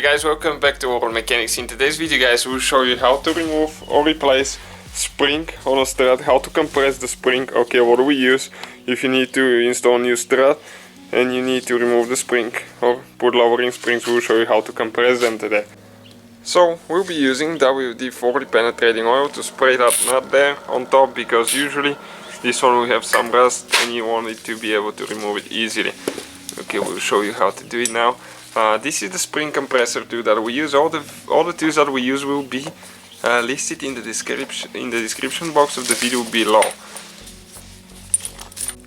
guys, welcome back to Auto Mechanics. In today's video guys, we'll show you how to remove or replace spring on a strut, how to compress the spring. Okay, what do we use if you need to install a new strut and you need to remove the spring or put lowering springs. We'll show you how to compress them today. So we'll be using WD-40 penetrating oil to spray that nut there on top, because usually this one will have some rust and you want it to be able to remove it easily. Okay, we'll show you how to do it now. This is the spring compressor tool that we use. All the tools that we use will be listed in the description box of the video below.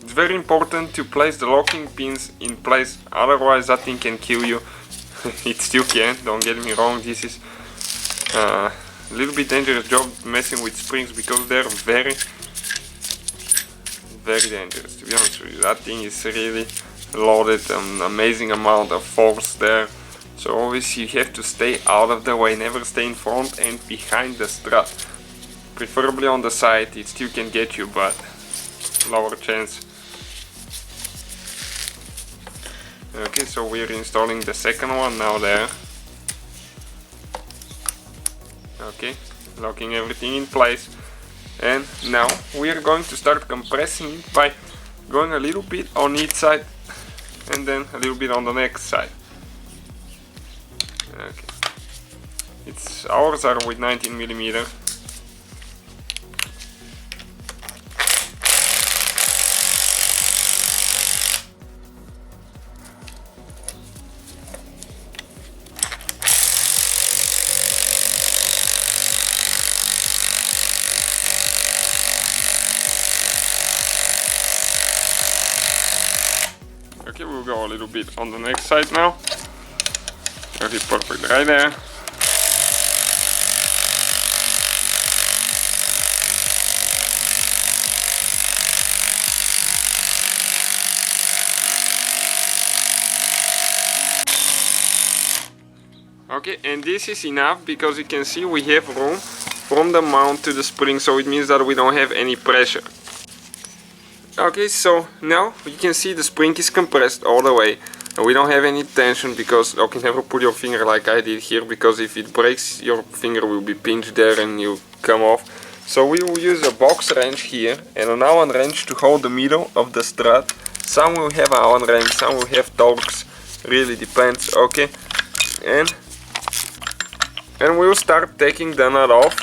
It's very important to place the locking pins in place, otherwise that thing can kill you. It still can, don't get me wrong. This is a little bit dangerous job messing with springs, because they're very dangerous, to be honest with you. That thing is really loaded, an amazing amount of force there, so always you have to stay out of the way, never stay in front and behind the strut, preferably on the side. It still can get you, but lower chance. Okay, so we're installing the second one now there. Okay, locking everything in place, and now we're going to start compressing it by going a little bit on each side and then a little bit on the next side. Okay, ours are with 19mm. Okay, we'll go a little bit on the next side now. Okay, perfect, right there. Okay, and this is enough, because you can see we have room from the mount to the spring, so it means that we don't have any pressure. Okay, so now you can see the spring is compressed all the way and we don't have any tension, because okay, never put your finger like I did here, because if it breaks your finger will be pinched there and you come off. So we will use a box wrench here and an Allen wrench to hold the middle of the strut. Some will have Allen wrench, some will have Torx, really depends. Okay, and we'll start taking the nut off.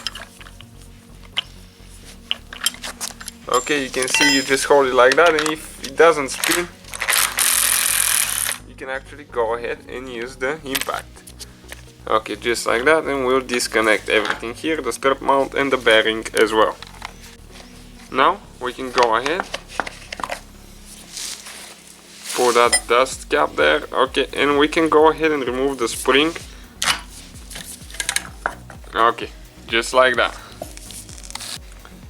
Okay, you can see you just hold it like that, and if it doesn't spin, you can actually go ahead and use the impact. Okay, just like that, and we'll disconnect everything here, the strut mount and the bearing as well. Now we can go ahead, pour that dust cap there. Okay, and we can go ahead and remove the spring. Okay, just like that.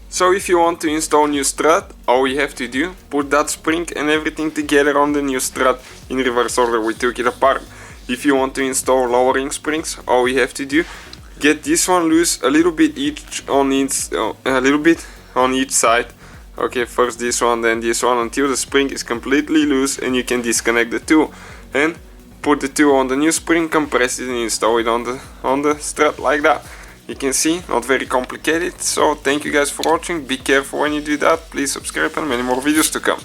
So if you want to install new strut, all you have to do, put that spring and everything together on the new strut in reverse order we took it apart. If you want to install lowering springs, all you have to do, get this one loose a little bit on each side. Okay, first this one, then this one, until the spring is completely loose and you can disconnect the two, and put the two on the new spring, compress it and install it on the strut like that. You can see, not very complicated. So thank you guys for watching, be careful when you do that, please subscribe, and many more videos to come.